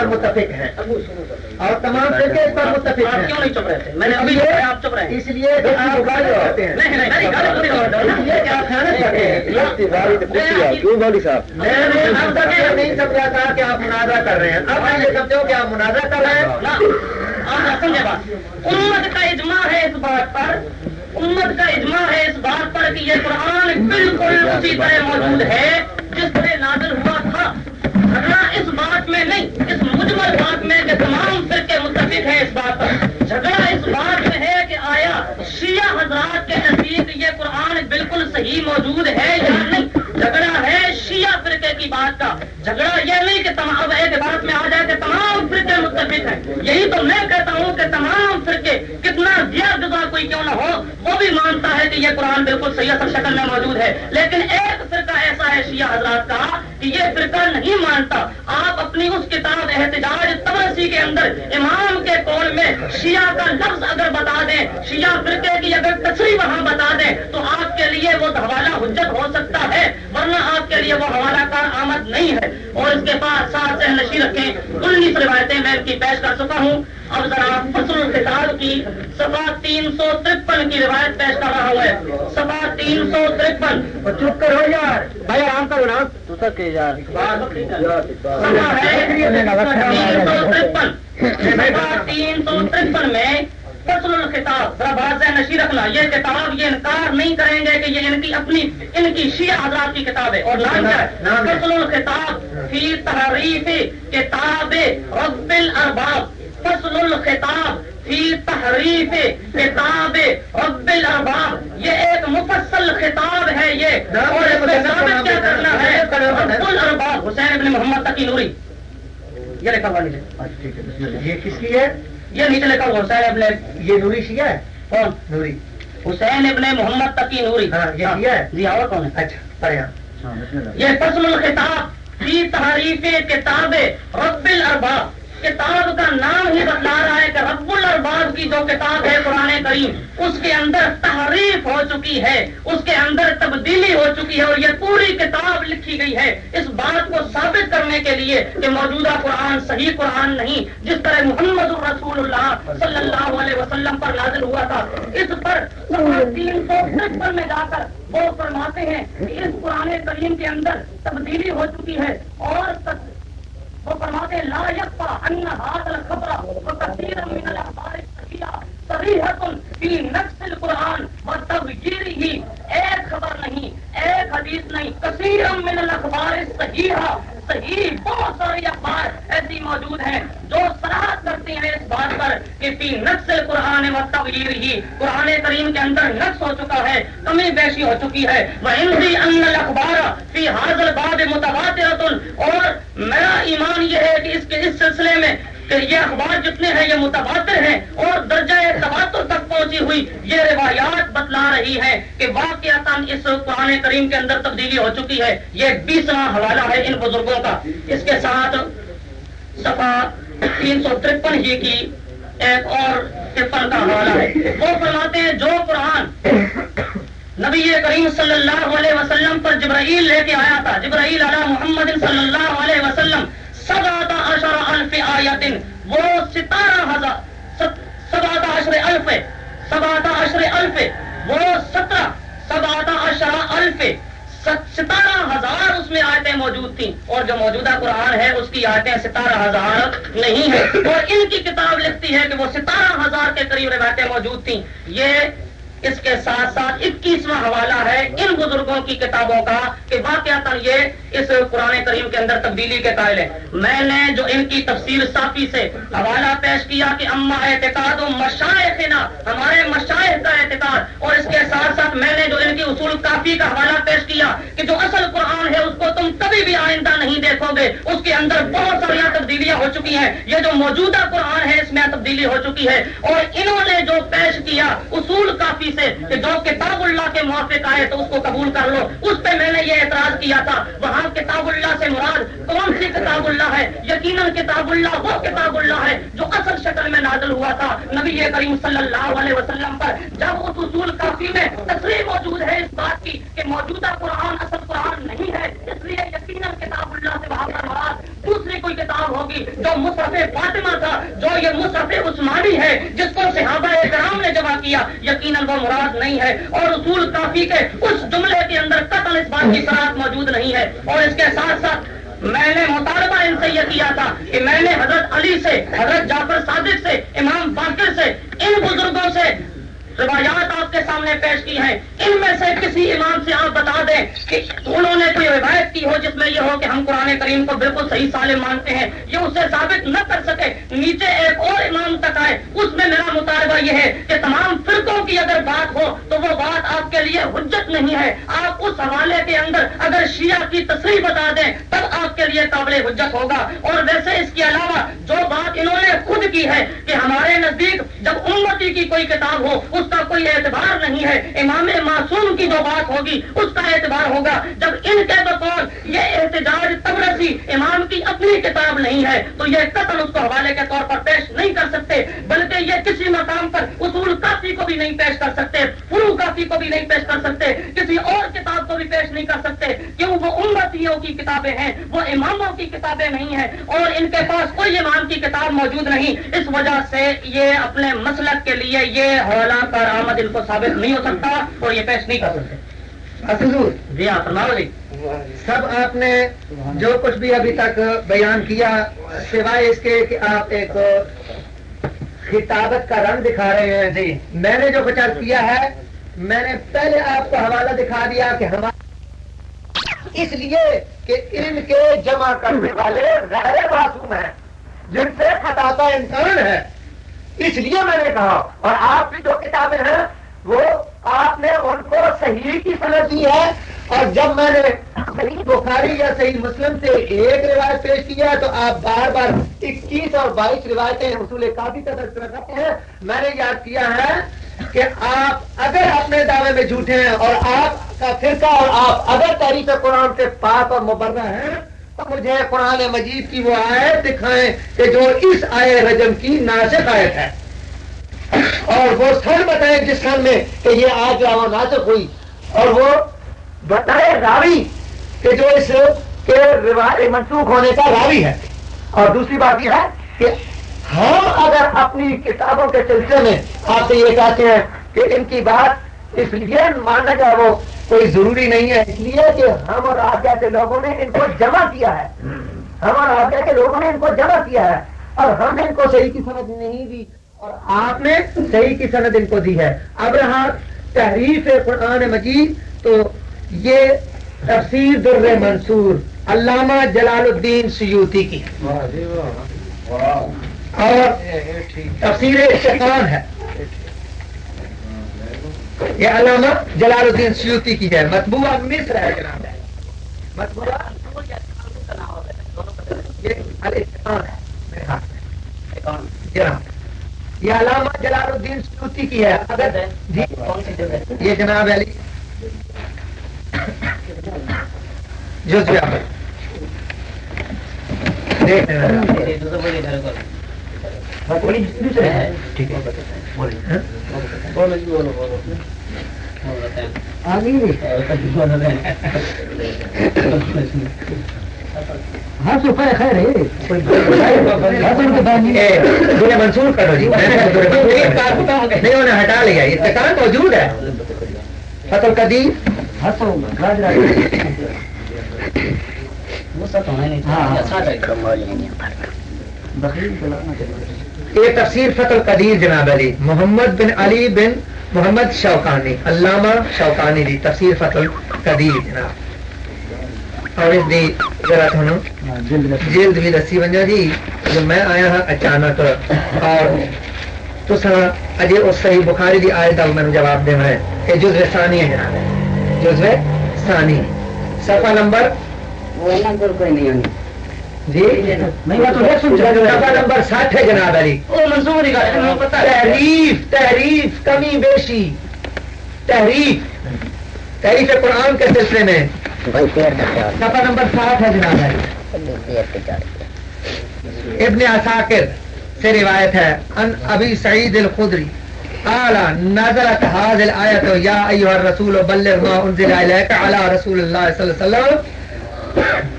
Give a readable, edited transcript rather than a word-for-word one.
پر متفق ہیں اور تمام فرقے اس پر متفق ہیں. کیوں نہیں چپ رہے تھے؟ میں نے ابھی آپ چپ رہے ہیں اس لیے کہ آپ غلط کرتے ہیں. اس لیے کہ آپ خیانت کرتے ہیں. کیوں مولوی صاحب؟ میں نے اب تک یہ نہیں سمجھا تھا کہ آپ مناظرہ کر رہے ہیں. اب میں یہ سمجھو کہ آپ مناظرہ کر رہے ہیں. آپ سمجھے بات. امت کا اجماع ہے اس بات پر، امت کا اجماع ہے اس بات پر کہ یہ قرآن بالکل اسی طرح موجود ہے جس طرح نازل ہوا تھا. جھگڑا اس بات میں نہیں، اس مجمل بات میں کہ تمام فرقے متفق ہیں اس بات پر. جھگڑا اس بات میں ہے کہ آیا شیعہ حضرات کے نزدیک یہ قرآن بالکل صحیح موجود ہے یا نہیں. جھگڑا ہے شیعہ فرقے کی بات کا. جھگڑا یہ نہیں کہ تمام ایک بات میں آ جائے کہ تمام فرقے متفق ہیں. یہی تو میں کہتا ہوں کہ تمام فرقے کتنا زیادہ جزا کوئی کیوں نہ ہو وہ بھی مانتا ہے کہ یہ قرآن بالکل صحیح اصل شکل میں موجود ہے. لیکن ایک فرقہ ایسا ہے شیعہ حضرات کا کہ یہ فرقہ نہیں مانتا. آپ اپنی اس کتاب احتجاج طبرسی کے اندر امام کے قول میں شیعہ کا لفظ اگر بتا دیں، شیعہ فرقے کی اگر تصریح وہاں بتا دیں تو آپ کے لیے وہ حوالہ حجت ہو سکتا ہے، ورنہ آپ کے لیے وہ حوالہ کار آمد نہیں ہے. اور اس کے بعد ساتھ سے نشی رکھیں 19 روایتیں میں ان کی پیش کر چکا ہوں. اب ذرا فصل الخطاب کی صفحہ 353 کی روایت پیش کر رہا ہوں ہے. صفحہ 353. چپ کرو یار بھائی آرام کرو نا تو تک یار. صفحہ ہے 353 میں فصل الخطاب. ذرا بات سے نشی رکھنا، یہ کتاب یہ انکار نہیں کریں گے کہ یہ ان کی اپنی ان کی شیعہ حضرات کی کتاب ہے. اور نام کیا ہے؟ فصل الخطاب فی تحریف کتاب رب الارباب. فصل الخطاب فی تحریف کتاب رب الارباب. یہ ایک مفصل خطاب ہے یہ، اور اس میں ثابت کیا کرنا ہے؟ رب الارباب حسین ابن محمد تقی نوری. یہ لکھا ہوا نیچے. یہ کس کی ہے؟ یہ نیچے لکھا ہوا حسین ابن، یہ نوری شیعہ ہے. کون؟ نوری حسین ابن محمد تقی نوری. ہاں یہ شیعہ ہے. جی اور کون ہے؟ اچھا پڑھیں. یہ فصل الخطاب فی تحریف کتاب رب الارباب. کتاب کا نام ہی بتلا رہا ہے کہ رب الارباب کی جو کتاب ہے قرآن کریم اس کے اندر تحریف ہو چکی ہے، اس کے اندر تبدیلی ہو چکی ہے، اور یہ پوری کتاب لکھی گئی ہے اس بات کو ثابت کرنے کے لیے کہ موجودہ قرآن صحیح قرآن نہیں جس طرح محمد الرسول اللہ صلی اللہ علیہ وسلم پر نازل ہوا تھا. اس پر 353 میں جا کر وہ فرماتے ہیں کہ اس قرآن کریم کے اندر تبدیلی ہو چکی ہے. اور وہ فرماتے لا یخفی ان ھذا الخبر وکثیر من الاخبار الصحیحہ صریحۃ فی نقص القرآن وتغییرہ. ایک خبر نہیں، ایک حدیث نہیں، کثیر من الاخبار الصحیحہ، صحیح بہت ساری اخبار ایسی موجود ہیں جو صراحت کرتی ہیں اس بات پر کہ فی نقص القرآن وتغییرہ، قرآن کریم کے اندر نقص ہو چکا ہے، کمی بیشی ہو چکی ہے. وعندی ان الاخبار فی ھذا الباب متواترۃ. اور میرا ایمان یہ ہے کہ اس سلسلے میں کہ یہ اخبار جتنے ہیں یہ متواتر ہیں اور درجہ تواتر تک پہنچی ہوئی یہ روایات بتلا رہی ہے کہ واقعتاً اس قرآن کریم کے اندر تبدیلی ہو چکی ہے. یہ 20واں حوالہ ہے ان بزرگوں کا. اس کے ساتھ صفحہ 353 ہی کی ایک اور 53 کا حوالہ ہے. وہ فرماتے ہیں جو قرآن نبی کریم صلی اللہ علیہ وسلم پر جبرائیل لے کے آیا تھا، جبرائیل علی محمد صلی اللہ علیہ وسلم 17,000 آیات، وہ 17,000 وہ 17,000 اس میں آیتیں موجود تھیں. اور جو موجودہ قرآن ہے اس کی آیتیں 17,000 نہیں ہے. اور ان کی کتاب لکھتی ہے کہ وہ 17,000 کے قریب روایتیں موجود تھیں. یہ اس کے ساتھ ساتھ 21واں حوالہ ہے ان بزرگوں کی کتابوں کا کہ واقعتاً یہ اس قرآن کریم کے اندر تبدیلی کے قائل ہیں. میں نے جو ان کی تفسیر صافی سے حوالہ پیش کیا کہ اما اعتقاد و مشائخنا، ہمارے مشائخ کا اعتقاد، اور اس کے ساتھ ساتھ میں نے جو ان کی اصول کافی کا حوالہ پیش کیا کہ جو اصل قرآن ہے اس کو تم کبھی بھی آئندہ نہیں دیکھو گے، اس کے اندر بہت ساری تبدیلیاں ہو چکی ہیں. یہ جو موجودہ قرآن ہے اس میں تبدیلی ہو چکی ہے. اور انہوں نے جو پیش کیا اصول کافی سے کہ جو کتاب اللہ کے موافق آئے تو اس کو قبول کر لو، اس پہ میں نے یہ اعتراض کیا تھا. وہاں کتاب اللہ سے مراد کون سی کتاب اللہ ہے؟ یقیناً کتاب اللہ وہ کتاب اللہ ہے جو اصل شکل میں نازل ہوا تھا نبی کریم صلی اللہ علیہ وسلم پر. جب اس اصول کافی میں تصریح موجود ہے اس بات کی کہ موجودہ قرآن اصل قرآن نہیں ہے، اس لیے یقیناً کتاب اللہ سے وہاں پر مراد دوسری کوئی کتاب ہوگی جو مصحف فاطمہ تھا، جو یہ مصحف عثمانی ہے جس کو صحابہ کرام نے جمع کیا، یقیناً وہ مراد نہیں ہے. اور اصول کافی کے اس جملے کے اندر قطعاً اس بات کی صراحت موجود نہیں ہے. اور اس کے ساتھ ساتھ میں نے مطالبہ ان سے یہ کیا تھا کہ میں نے حضرت علی سے، حضرت جعفر صادق سے، امام باقر سے، ان بزرگوں سے روایات آپ کے سامنے پیش کی ہیں. ان میں سے کسی امام سے آپ بتا دیں کہ انہوں نے کوئی روایت کی ہو جس میں یہ ہو کہ ہم قرآن کریم کو بالکل صحیح سالم مانتے ہیں، یہ اسے ثابت نہ کر سکے. نیچے ایک اور امام تک آئے، اس میں میرا مطالبہ یہ ہے کہ تمام فرقوں کی اگر بات ہو تو وہ بات آپ کے لیے حجت نہیں ہے. آپ اس حوالے کے اندر اگر شیعہ کی تصریح بتا دیں تب آپ کے لیے قابل حجت ہوگا. اور ویسے اس کے علاوہ جو بات انہوں نے خود کی ہے کہ ہمارے نزدیک جب امتی کی کوئی کتاب ہو اس کا کوئی اعتبار نہیں ہے، امام معصوم کی جو بات ہوگی اس کا اعتبار ہوگا. جب ان کے بقول یہ احتجاج تبرسی امام کی اپنی کتاب نہیں ہے تو یہ قتل اس کو حوالے کے طور پر پیش نہیں کر سکتے، بلکہ یہ کسی مقام پر اصول کافی کو بھی نہیں پیش کر سکتے، فروع کافی کو بھی نہیں پیش کر سکتے، کسی اور کتاب کو بھی پیش نہیں کر سکتے، کیوں وہ امتیوں کی کتابیں ہیں، وہ اماموں کی کتابیں نہیں ہیں. اور ان کے پاس کوئی امام کی کتاب موجود نہیں. اس وجہ سے یہ اپنے مسلک کے لیے یہ حوالہ کارآمد ان کو ثابت نہیں ہو سکتا اور یہ پیش نہیں کر سکتے. حضور جی ہاں فرماؤ جی. سب آپ نے جو کچھ بھی ابھی تک بیان کیا سوائے اس کے کہ آپ ایک خطابت کا رنگ دکھا رہے ہیں. جی میں نے جو کچھ عرض کیا ہے میں نے پہلے آپ کو حوالہ دکھا دیا کہ ہمارا اس لیے کہ ان کے جمع کرنے والے غیر معصوم ہیں جن سے خطا کا امکان ہے، اس لیے میں نے کہا. اور آپ کی جو کتابیں ہیں وہ آپ نے ان کو صحیح کی سند دی ہے، اور جب میں نے صحیح بخاری یا صحیح مسلم سے ایک روایت پیش کیا تو آپ بار بار 21 اور 22 روایتیں اصول کافی کا تذکرہ کرتے ہیں. میں نے یاد کیا ہے کہ آپ اگر اپنے دعوے میں جھوٹے ہیں اور آپ کا فرقہ اور آپ اگر تحریف قرآن سے پاک اور مبرہ ہیں تو مجھے قرآن مجید کی وہ آیت دکھائیں کہ جو اس آیے رجم کی ناسخ آیت ہے، اور وہ سن بتائیں جس سن میں کہ یہ آج راوا ناسخ ہوئی، اور وہ بتائے راوی کہ جو اس کے روایت منسوخ ہونے کا راوی ہے. اور دوسری بات یہ ہے کہ ہم اگر اپنی کتابوں کے سلسلے میں آپ سے یہ کہتے ہیں کہ ان کی بات اس لیے ماننا جائے وہ کوئی ضروری نہیں ہے، اس لیے کہ ہم اور آپ جیسے لوگوں نے ان کو جمع کیا ہے، ہم اور آپ جیسے لوگوں نے ان کو جمع کیا ہے، اور ہم نے ان کو صحیح کی سند نہیں دی اور آپ نے صحیح کی سند ان کو دی ہے. اب رہا تحریف قرآن مجید تو یہ تفسیر در منصور علامہ جلال الدین سیوطی کی اور تفسیر اشتقاق ہے، یہ علامہ جلال الدین سیوطی کی ہے، مطبوعہ مصر ہے جناب، مطبوعہ یہ الاشتقاق ہے میرے ہاتھ میں جناب، یہ علامہ جلال الدین سیوطی کی ہے. اگر جی یہ جناب علی جزو ٹھیک ہاں سو خیر ہے منسوخ کرو جی، نہیں انہیں ہٹا لیا، اتقان موجود ہے. فتح القدیر یہ تفسیر فتح القدیر جناب علی محمد بن علی بن محمد شوقانی، علامہ شوقانی دی تفسیر فتح القدیر جناب. اور اس دی ذرا تھوڑا جلد بھی دسی ونجا جی جو میں آیا ہاں اچانک اور تو سر اجے اس صحیح بخاری دی آیت اب میں جواب دے ہے کہ جزء ثانی ہے جناب، جزء ثانی صفحہ نمبر جی صفحہ نمبر 60 ہے جناب علی. تحریف کمی بیشی تحریف قرآن کے سلسلے میں صفحہ نمبر 60 ہے جناب علی. ابن عساکر سے روایت ہے ان ابی سعید الخدری قال نزلت هذه الآية يا أيها الرسول بلغ ما أنزل إليك على رسول الله صلى الله عليه وسلم